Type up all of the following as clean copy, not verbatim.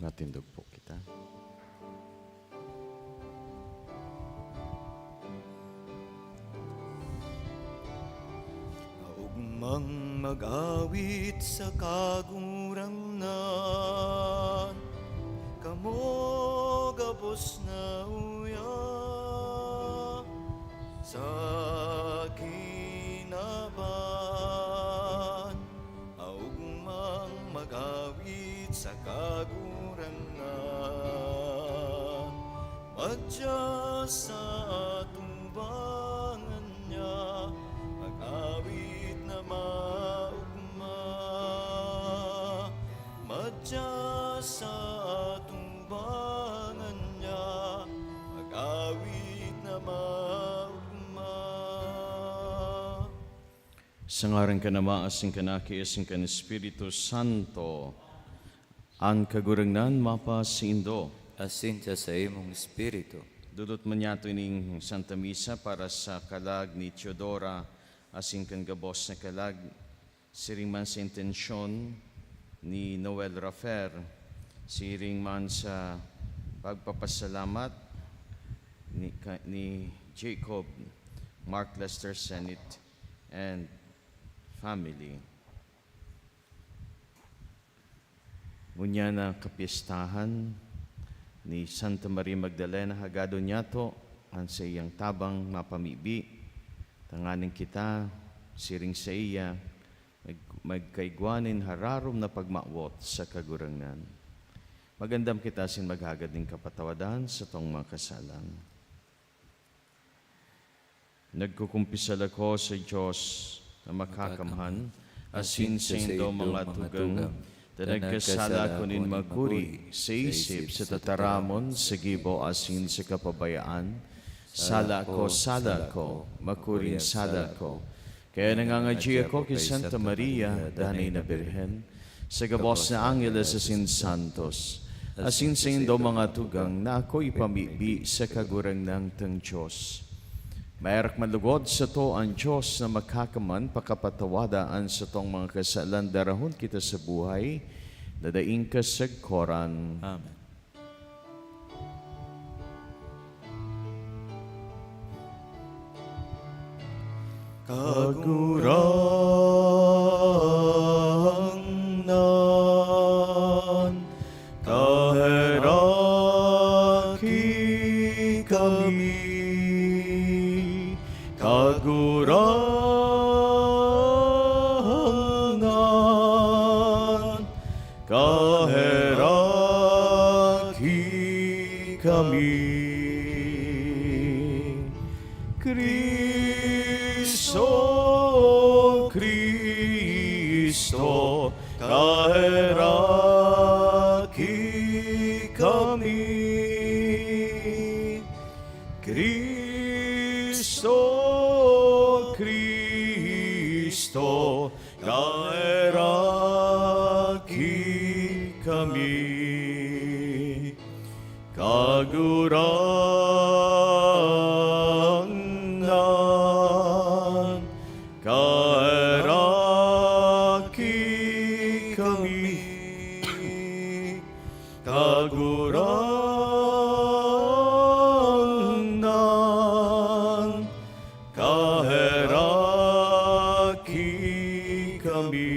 Matindog po kita. Augmang mag-awit sa kagurangan, kamo gabos na uya sa kinaban. Augmang mag-awit sa kagurangan, madya sa tumbangan niya, mag-awit na maugma. Madya sa tumbangan niya, mag-awit na maugma. Sa ngaran ka nama, asing kanaki, asing kan Espiritu Santo, ang kagurangnan mapa si Indo. Asin siya sa imong espiritu. Dudot man yato ining Santa Misa para sa kalag ni Teodora, asing kan gabos na kalag, siring man sa intensyon ni Noel Rafer, siring man sa pagpapasalamat ni Jacob, Mark Lester Senate, and family. Ngunya na kapistahan ni Santa Maria Magdalena hagado niyato ang sa iyang tabang mapamibi. Tanganin kita, siring sa iya, magkaigwanin hararom na pagmawot sa kagurangnan. Magandam kita sin maghagad ng kapatawadan sa tong mga kasalan. Nagkukumpisal ako sa Diyos na makakamhan, asin sa indo mga tugang, na nagkasala ko nin magkuri sa isip sa tataramon, sa gibo asin sa kapabayaan. Sala ko, makuring sala ko. Kaya nangangadji ako kay Santa Maria, danay na Birhen, sa gabos na Angeles asin Santos, asin sa indo mga tugang na ako ipamibi sa kagurang ng tang Diyos. Mayroong malugod sa to ang Diyos na makakaman pakapatawadaan sa tong mga kasalan darahon kita sa buhay, dadaing ka sa koran. Amen. Kagurangnan, kaheraki kami. Kagurangan, kaheraki kami. Kristo, kaheraki kami. Kristo, kaheraki kami. Kagurangan, kaheraki kami. Kagurangan, kaheraki kami.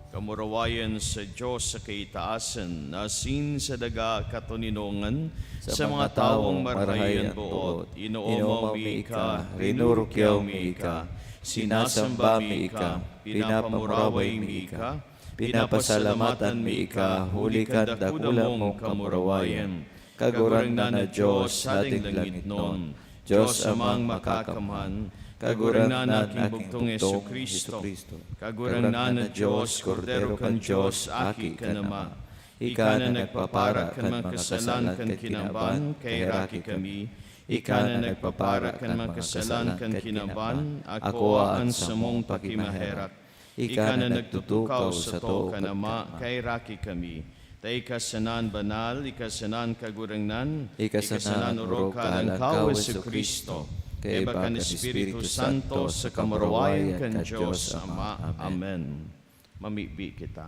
Kamurawayan sa Diyos sa kaitaasan, asin sa daga katuninongan, sa mga taong marahayan buot, inoomaw mi ika, rinurukyaw mi ika, sinasamba mi ika, pinapamuraway mi ika, pinapasalamatan mi ika, huli ka dakula mong kamurawayan. Kagurangnan na Diyos sa ating langit noon, Diyos amang makakamhan, kagurangnan na aking bugtong Yesu Kristo, kagurangnan na Diyos, Kordero kan Diyos, aki kanama, ika na nagpapara kan mga kasalan kan kinaban, kay raki kami, ika na nagpapara kan mga kasalan kan kinaban, ako aan sa mong pakimaherak, ika na nagtutukaw sa to kanama, kay raki kami, ta ikasanan banal, ikasanan kagurangnan, ikasanan urok kalangkaw Yesu Kristo, kay bakan Espiritu Santo sa kamarawayan kan Diyos Ama. Amen. Mamibi kita.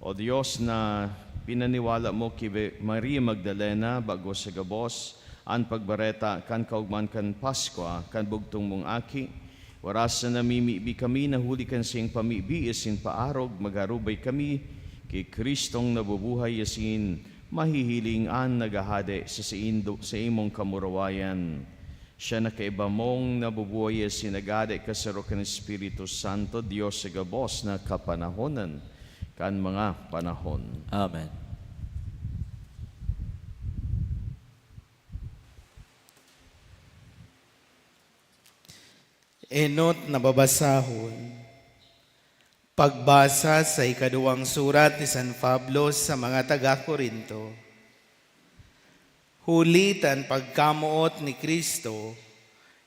O Diyos na pinaniwala mo kay Maria Magdalena bago sa gabos, an pagbareta kan kaugman kan Paskwa, kan bugtong mong aki, waras na namimibi kami, nahuli kan siyang pamibi, isin paarog, magarubay kami, kay Kristong nabubuhay, isin mahihilingan nagahade sa imong kamurawayan. Siya na kaiba mong nabubuhay sinagade kasaro kan Espiritu Santo, Diyos sa gabos na kapanahonan, kan mga panahon. Amen. Enot na babasahon. Pagbasa sa ikaduwang surat ni San Pablo sa mga taga-Korinto. Hulitan pagkamuot ni Kristo,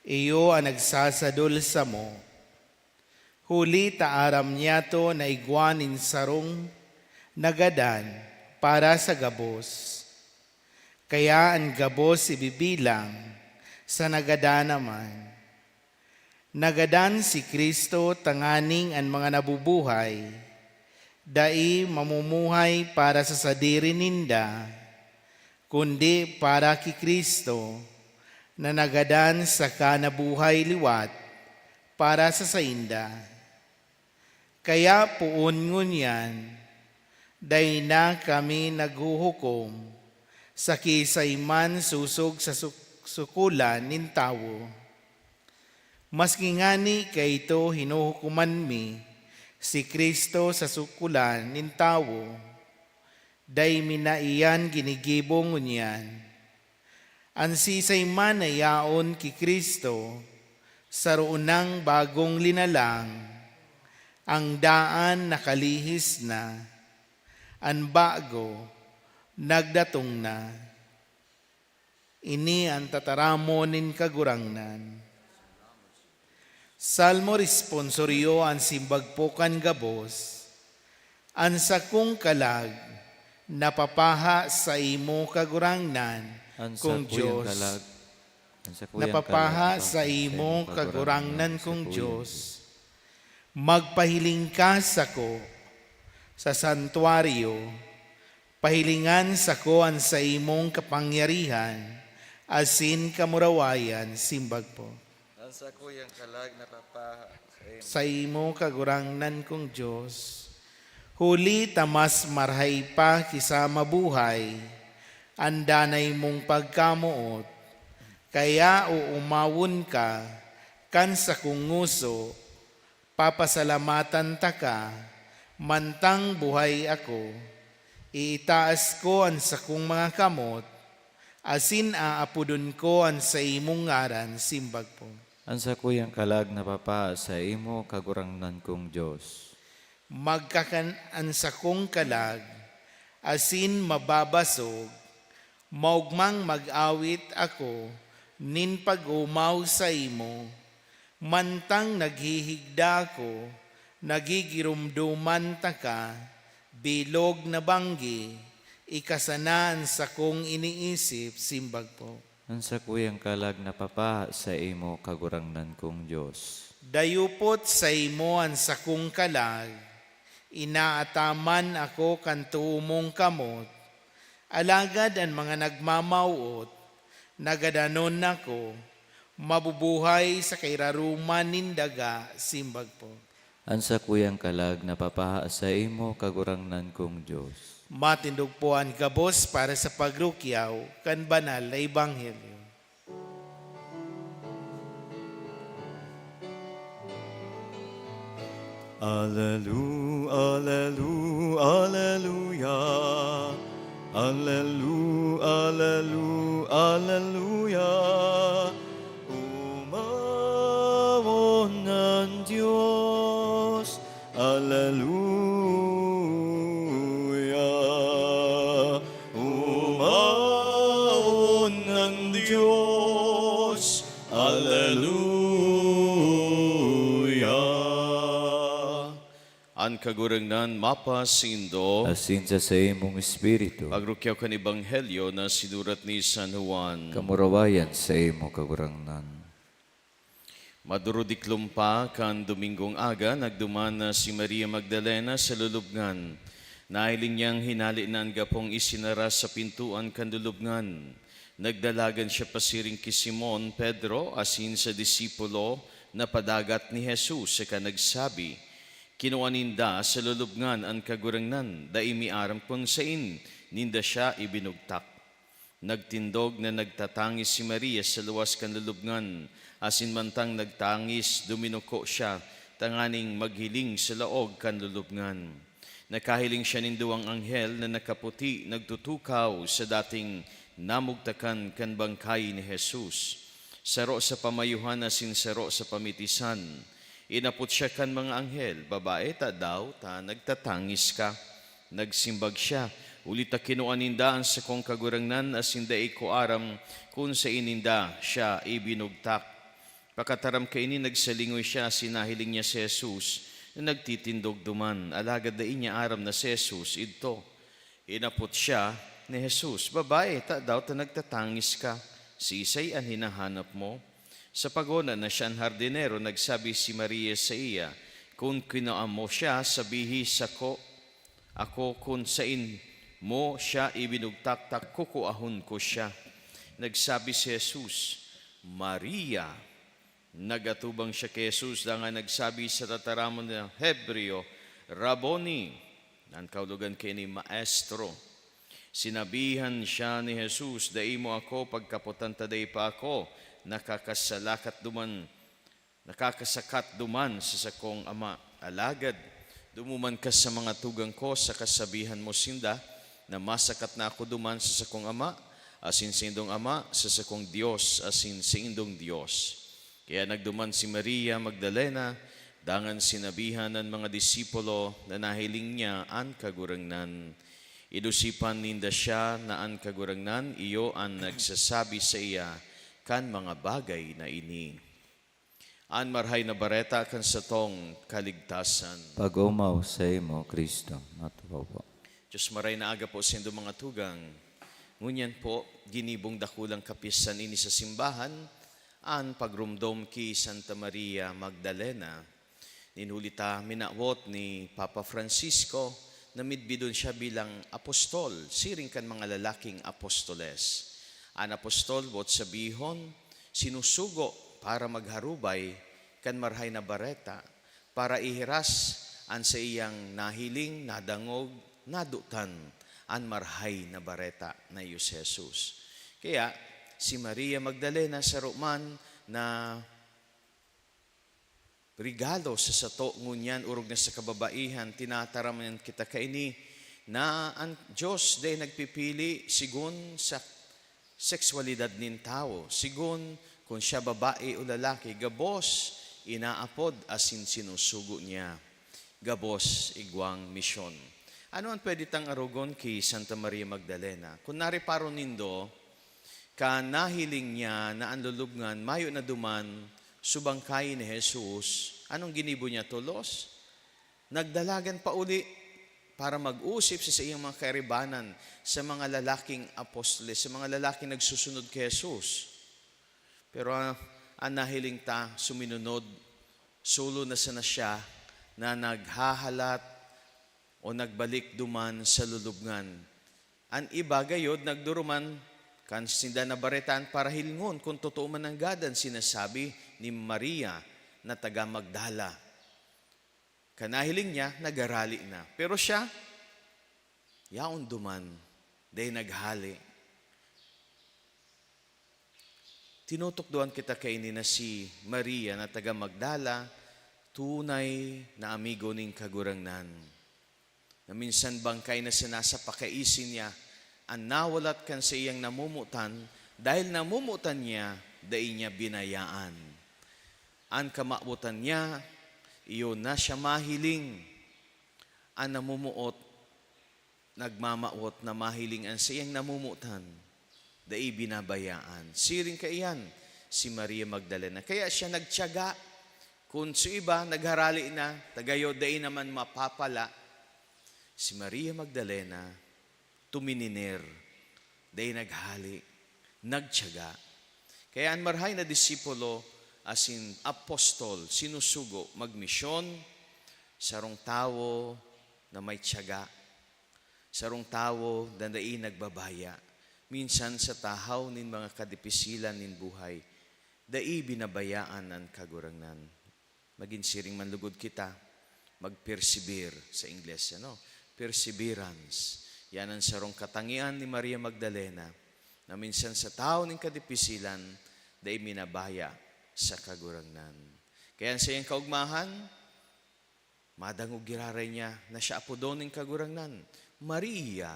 iyo ang nagsasadol sa mo. Huli taaram niya to na igwanin sarong nagadan para sa gabos. Kaya ang gabos ibibilang sa nagadan naman. Nagadan si Kristo tanganing ang mga nabubuhay, dai mamumuhay para sa sadiri ninda, kundi para ki Kristo, na nagadan sa kanabuhay liwat para sa sainda. Kaya puon ngunyan, dai na kami naghuhukom, sa kisayman susog sa sukulan nin tawo. Maski ngani kay ito hinuhukuman mi, si Kristo sa sukulan nin tawo, day minaiyan ginigibong unyan. Ansisay man na yaon ki Kristo, sa roonang bagong linalang, ang daan nakalihis na, ang bago nagdatong na. Ini ang tataramo nin kagurangnan. Salmo responsoryo ang simbagpokan gabos, ang sakong kalag, napapaha sa imo kagurangnan, kung Diyos. Napapaha sa imo kagurangnan, kung Diyos. Magpahiling ka sako sa santuaryo, pahilingan sako ang sa imong kapangyarihan, asin kamurawayan, simbag po. Sa kuyang kalag napapaha Sa imo kagurangnan, kong Diyos. Huli tamas marhay pa kisa mabuhay, andanay mong pagkamuot, kaya uumawon ka, kan sa kunguso, papasalamatan ta ka, mantang buhay ako, iitaas ko ang sakong mga kamot, asin aapudon ko ang sa imong ngaran, simbag po. Ang sa kuyang kalag napapaha sa imo kagurangnan kong Diyos. Magkakan sa kong kalag, asin mababasog, maugmang mag-awit ako, nin pag-umaw sa imo, mantang naghihigda ko, nagigirumduman ta ka, bilog na banggi, ikasanaan sa kong iniisip, simbag po. Ang sa kuyang kalag napapaha sa imo kagurangnan kong Diyos. Dayupot sa imo ang sakong kalag, inaataman ako kanto mong kamot, alagad ang mga nagmamawot, nagadanon ako, mabubuhay sa kairaruman nindaga, simbag po. Ang sa kuyang kalag napapaha sa imo kagurangnan kong Diyos. Matindog po ang gabos para sa pagrukyaw, kan banal na Ebanghelyo. Alleluia, alleluia, alleluia. Alleluia, alleluia, alleluia. Umawon ng Diyos. Alleluia. Umawon ng Diyos. Alleluia. An kagurangnan mapasindo, Asin sa imong espiritu, pagrukyaw kan Ebanghelyo na sinurat ni San Juan. kamurawayan sa imo kagurangnan. Madurudiklum pa kan Domingong aga, nagduman na si Maria Magdalena sa lulubngan. Nahiling niyang hinali na ang gapong isinara sa pintuan kanlulubngan. Nagdalagan siya pasiring ki Simon Pedro asin sa disipulo na padagat ni Jesus sa kanagsabi, kinuaninda sa lulubngan ang kagurangnan, daimi aram pon sain, ninda siya ibinugtak. Nagtindog na nagtatangis si Maria sa luwas kan lulubngan, asin mantang nagtangis, duminuko siya, tanganing maghiling sa laog kan lulubngan. Nakahiling siya ninduwang anghel na nakaputi, nagtutukaw sa dating namugtakan kan bangkay ni Jesus. Saro sa pamayuhan asin saro sa pamitisan. Inapot siya kan mga anghel, babae ta daw, ta nagtatangis ka. Nagsimbag siya, ulit ta kinuaninda ang sakong kagurangnan asin da ko aram kung sa ininda siya ibinugtak. Pakataram kaini nagsalingoy siya, sinahiling niya si Jesus na nagtitindog duman. Alagad da inya aram na si Jesus idto. Inapot siya ni Jesus, babae ta daw ta nagtatangis ka. Si Isay ang hinahanap mo. Sa pagona na siya ang hardinero, nagsabi si Maria sa iya, kung kinoam mo siya, sabihi sa ako kung sain mo siya ibinugtak-tak, kukuahon ko siya. Nagsabi si Jesus, Maria. Nagatubang siya kay Jesus, da nga nagsabi sa tataramon ng Hebreo, Rabboni, ang kaulugan kay ni Maestro. Sinabihan siya ni Jesus, dai mo ako, pagkaputan taday pa ako, nakakasakat duman sa sakong ama. Alagad, dumuman ka sa mga tugang ko sa kasabihan mo sinda, na masakat na ako duman sa sakong ama, asin sa indong ama, sa sakong Diyos, asin sa indong Diyos. Kaya nagduman si Maria Magdalena, dangan sinabihan ng mga disipulo na nahiling niya ang kagurangnan. Inusipan ninda siya na ang kagurangnan, iyo ang nagsasabi sa iya, kan mga bagay na ini. An marhay na bareta kan sa tong kaligtasan. Pag-umaw sa imo, Kristo. Matuwa po. Diyos maray na aga po sa mga tugang. Ngunyan po, ginibong dakulang kapisan ini sa simbahan, an pagrumdom ki Santa Maria Magdalena. Ninulita minawot ni Papa Francisco, na midbidon siya bilang apostol, siring kan mga lalaking apostoles. An apostol, bot sabihon, sinusugo para magharubay kan marhay na bareta, para ihiras an sa iyang nahiling, nadangog, nadutan, an marhay na bareta na Diyos Jesus. Kaya, si Maria Magdalena sa Roman na regalo sa sato ngunyan, urog na sa kababaihan, tinataraman kita kaini, na ang Diyos day nagpipili sigun sa sexualidad nin tao. Sigun kung siya babae o lalaki, gabos inaapod asin sinusugo niya. Gabos igwang misyon. Ano ang pwede tang arugon kay Santa Maria Magdalena? Kung nariparo nindo, ka nahiling niya na ang lulubngan, mayo na duman, subangkay ni Jesus, anong ginibo niya tulos? Nagdalagan pa uli para mag-usip sa iyang mga kairibanan sa mga lalaking apostoles, sa mga lalaking nagsusunod kay Jesus. Pero ang nahiling ta, suminunod, sulo na sana siya na naghahalat o nagbalik duman sa lulubngan. Ang iba gayod, nagduruman, kan sinda na baretan para hilingon kung totoo man ang gadan sinasabi ni Maria na taga Magdala. Kanahiling niya, nagarali na. Pero siya, yaon duman, day naghali. Tinutukduan kita kay ni na si Maria na taga Magdala, tunay na amigo ning kagurangnan. Na minsan bangkay na sinasa pakaisin niya, ang nawalat kan sa iyang namumutan, dahil namumutan niya, dahil niya binayaan. Ang kamabutan niya, iyon na siya mahiling. Ang namumuot, nagmamaot na mahiling ang sa iyang namumutan, dahil binabayaan. Siring kaiyan, si Maria Magdalena. Kaya siya nagtiyaga, kung sa iba, nagharali na, tagayo dahil naman mapapala, si Maria Magdalena, tumininer, dahil naghali, nagtiyaga. Kaya ang marhay na disipulo, asin apostol, sinusugo, magmisyon, sarong tao na may tiyaga, sarong tawo dandain nagbabaya. Minsan sa tahaw nin mga kadipisilan nin buhay, dai binabayaan ang kagurangnan. Maging siring manlugod kita, mag-persevere sa Ingles, perseverance. Yan ang sarong katangian ni Maria Magdalena, na minsan sa tao ning kadipisilan, dai minabaya sa kagurangnan. Kaya sa iyang kaugmahan, madangog giraray niya na siya apo doon ng kagurangnan. Maria,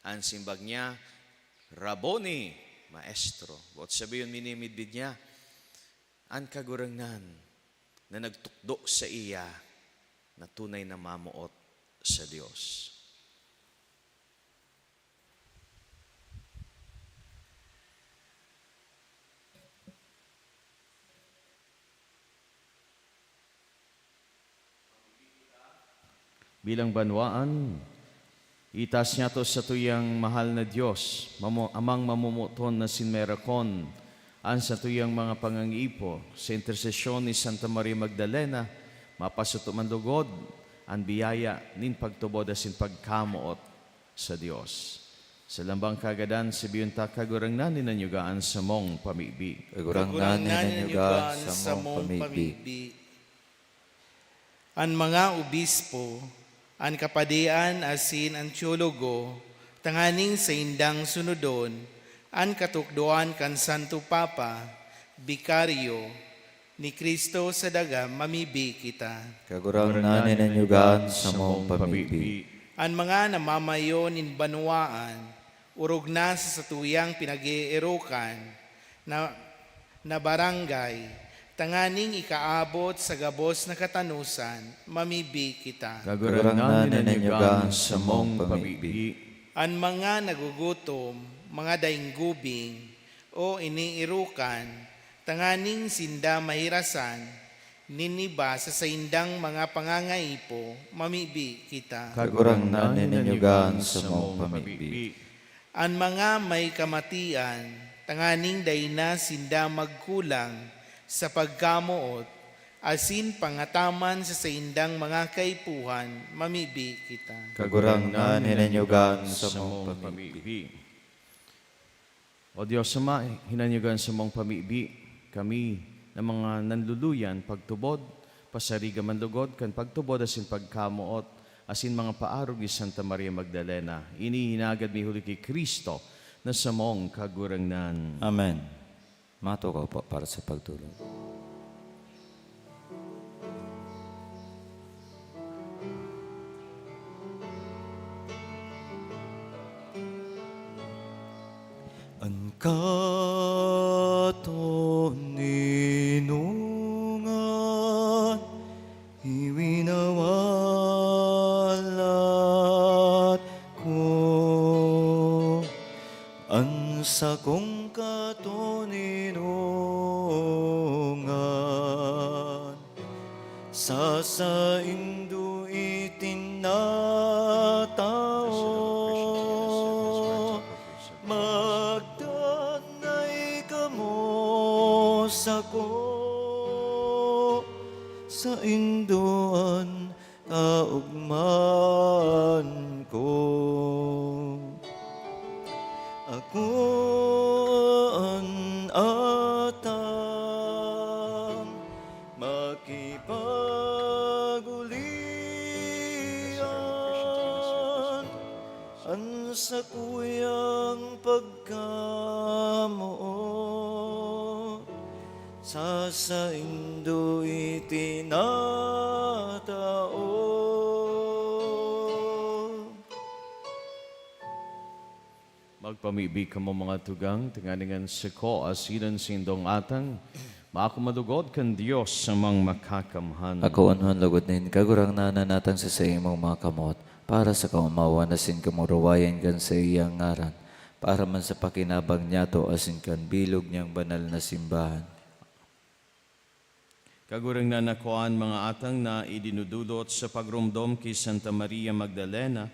ang simbag niya, Rabboni, Maestro. Bot sabihin minimidbid niya, ang kagurangnan na nagtukdo sa iya na tunay na mamuot sa Diyos. Bilang banwaan, itas niya to sa tuyang mahal na Diyos, amang mamumuton na sinmerakon, ang sa tuyang mga pangangipo, sa intersesyon ni Santa Maria Magdalena, mapasuto mandugod, ang biyaya nin pagtubod asin pagkamuot sa Diyos. Sa lambang kagadan, si biyunta kagurangnan ni nanyugaan sa mong pamibi. Kagurangnan ni nanyugaan sa mong pamibi. Ang mga obispo, ang kapadian asin ang tiyologo, tanganing sa indang sunodon, ang katukduan kan Santo Papa, Bikaryo, ni Kristo sa daga mamibi kita. Kagurangnan ni nanyugaan sa mong pamibi. Ang mga namamayon in banwaan, urog na sa satuyang pinag-iirukan na barangay, tanganing ikaabot sa gabos na katanusan, mamibi kita. Kagurangnan ni nanyugaan sa mong pamibi. Ang mga nagugutom, mga dainggubing, o iniirukan, tanganing sinda mahirasan, niniba sa saindang mga pangangaipo, mamibi kita. Kagurangnan ni nanyugaan sa mong pamibi. Ang mga may kamatian, tanganing dayna sinda magkulang, sa pagkamuot, asin pangataman sa saindang mga kaipuhan, mamibi kita. Kagurangnan ni nanyugaan sa mong pamibi. O Diyos Ama, hinanyugan sa mong pamibi, kami na mga nanluluyan, pagtubod, pasariga manlugod, kan pagtubod asin pagkamuot, asin mga paarog ni Santa Maria Magdalena. Inihinagad mi huli kay Kristo na sa mong kagurangnan. Amen. Matukaw po para sa pagtulong. Ang katoninungan, iwinawalat ko. Ang sakong katoninungan, sasaindo itinatao, magdanay kamo sako, sa induan kaugman ko. Ako ang atang makipagulian, ang sakuyang pagkamuot, sa saindo itinatao. Magpamibig ka mo mga tugang, tinganingan siko asinan sindong atang, makumadugod kan Diyos sa mga makakamhan. Ako anhon lugod nin kagurangnan na natang sa imong mga kamot, para sa kaumawa na sin kamurawayan kan sa iyang ngaran, para man sa pakinabang niya to asin kan bilog niyang banal na simbahan. Kagurang na nakuan mga atang na idinudulot sa pagrumdom kay Santa Maria Magdalena,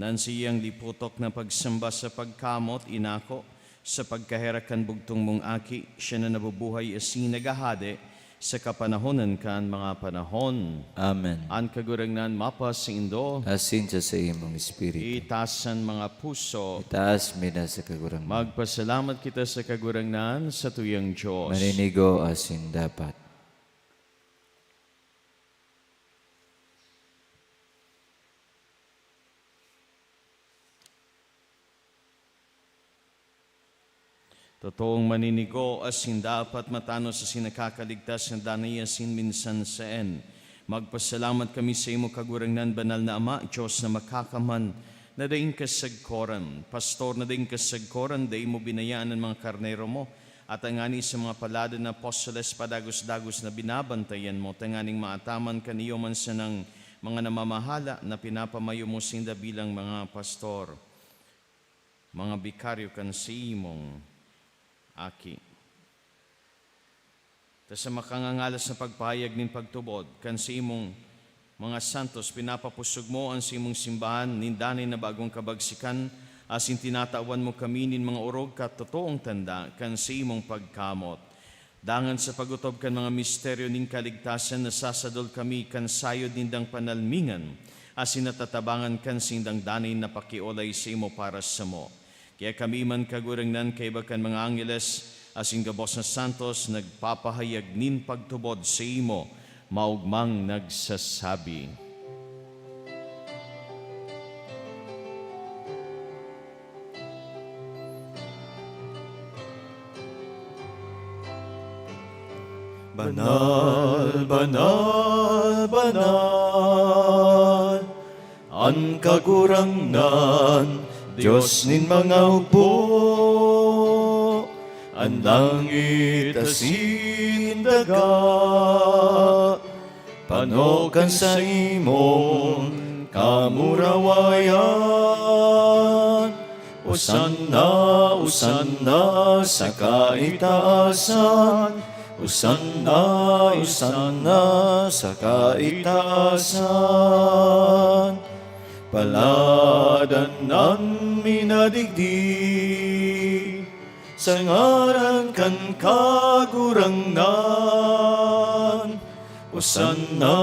nan siyang liputok na pagsamba sa pagkamot, inako, sa pagkaherakan bugtong mong aki, siya na nabubuhay asin nagahade, sa kapanahonan kan mga panahon. Amen. An kagurangnan mapas sa Indo, Asin sa imong espiritu. itasan mga puso. Itaas mi na sa kagurang. Magpasalamat kita sa kagurangnan sa tuyang Diyos. Maninigo asin dapat. Totoong maninigo asin dapat matano sa sinakakaligtas ng danay asin minsan saan. Magpasalamat kami sa imo kagurangnan, banal na Ama, Diyos na makakaman, na daing kasagkoran. Pastor na daing kasagkoran, daing mo binayaan ng mga karnero mo, at angani sa mga palada na apostoles padagos-dagos na binabantayan mo, tanganing maataman kaniyo man sa ng mga namamahala na pinapamayo mo sinda bilang mga pastor, mga bikaryo kan sa imong aki. Ta sa makangangalas na pagpahayag nin pagtubod, kan si imong mga santos, pinapapusog mo ang si imong simbahan, nindanay na bagong kabagsikan, asin tinatawan mo kami nin mga urog kat totoong tanda, kan si imong pagkamot. Dangan sa pagutob kan mga misteryo ning kaligtasan, nasasadol kami kan sayod nindang panalmingan, asin natatabangan kan sindang danay na pakiolay sa imo para sa mo. Kaya kami man kagurangnan kay bakan mga angeles, asing gabos na santos, nagpapahayag nin pagtubod sa imo, maugmang nagsasabi. Banal, banal, banal, ang kagurangnan, Diyos nin mga hukbo, ang langit asin daga, panokan sa imong kamurawayan. Usanna, usanna sa kaitaasan, usanna, usanna sa kaitaasan. Paladanan minadigdi sa ngaran kan kagurangnan. Usanna,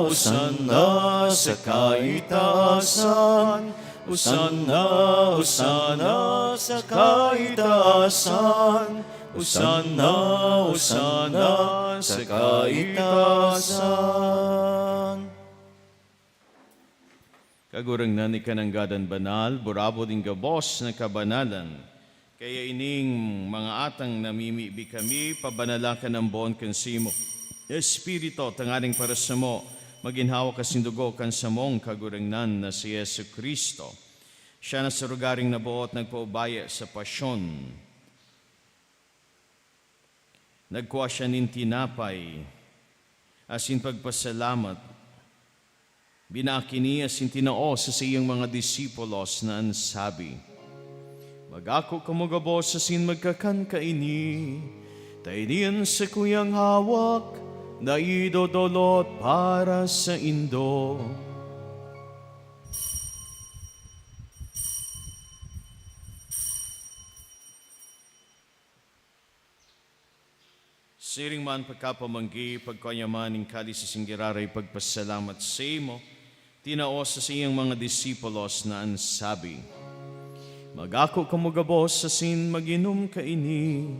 usanna sa kaitaasan, usanna, usanna sa kaitaasan, usanna, usanna sa kaitaasan. Kagurangnan ni kananggadan banal, burabo din gabos na kabanalan. Kaya ining mga atang namimibi kami, pabanalakan ng buon kansimo. Espiritu, tanganing para sa mo, maginhawa kasindugo kan sa mong kagurangnan na si Yesu Kristo. Siya na sa rugaring nabuot nagpaubaya sa pasyon. Nagkuha siya nin tinapay, asin pagpasalamat. Binakini asin tinao sa siyang mga disipulos na ansabi, magako kamugabos asin magkakan kaini, tainian sa kuyang hawak, na idodolot para sa Indo. Siring man pagkapamanggi, pagkanyaman ng kalis sa singgiraray pagpasalamat sa imo, tinao sa siyang mga disipulos na ansabi, magako kamugabos sa sin maginom kaini,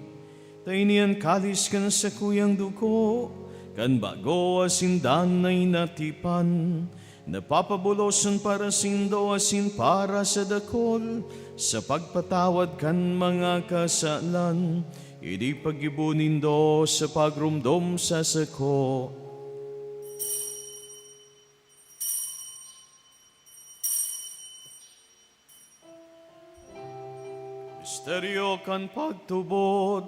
tainian kalis kan sa kuyang duko, kan bago asin danay natipan, napapabulosan para sindo asin para sa dakol, sa pagpatawad kan mga kasalan, idi pagibunin do sa pagrumdom sa sako. Misteryo kan pagtubod,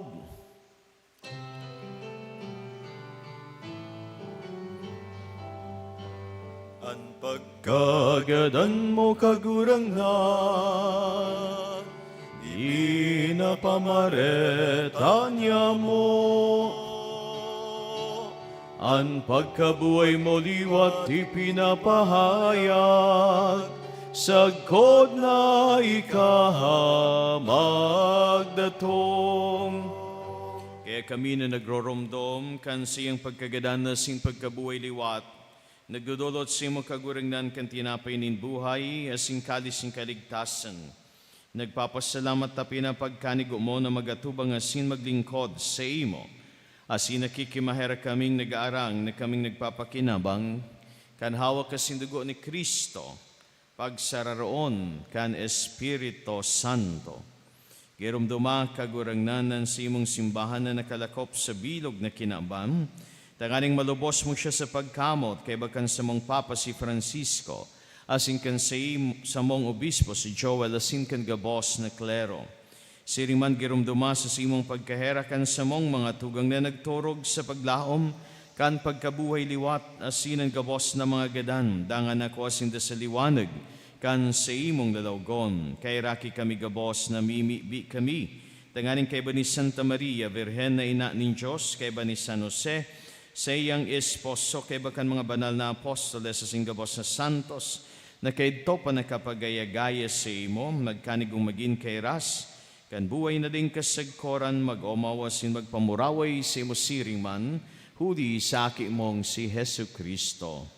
Ang pagkagadan mo kagurangnan, di na pamaretanya mo. ang pagkabuhay mo liwat di pinapahayag, sagkod na ikahamagdatong. Kaya Kaya kami na nagroromdom kan siyang pagkagadan na sing pagkabuhay liwat, nagdudulot sa imong kagurangnan kan tinapay nin buhay, asing kalis ng kaligtasan. Nagpapasalamat ta pinapagkanig mo na magatubang asin maglingkod sa imo. Asin nakikimahera kaming nag-aarang na kaming nagpapakinabang, kan hawak kasing dugo ni Kristo, pagsararoon kan Espiritu Santo. Girumduma kagurangnanan sa imong simbahan na nakalakop sa bilog na kinabam, tanganing malubos mo siya sa pagkamot kay bakan sa mong Papa si Francisco, asin kan sa mong obispo si Joel, asin kan gabos na klero. Siriman girumduma sa imong pagkahera kan sa mong mga tugang na nagturog sa paglaom, kan pagkabuhay liwat, asin ang gabos na mga gadan, dangan ako asin da sa liwanag, kan sa imong lalawgon, kay raki kami gabos na mimibi kami, tanganing kay ba ni Santa Maria, Virhen na ina nin Diyos, kay ba ni San Jose, sa iyang esposo, kay ba kan mga banal na apostoles, sa singgabos na santos, na kay ito pa nakapagaya-gaya sa imo, nagkanigong maging kay ras, kan buhay na din kasagkoran, mag-omawasin magpamuraway sa imo siring man, huli sa aki mong si Hesu Kristo.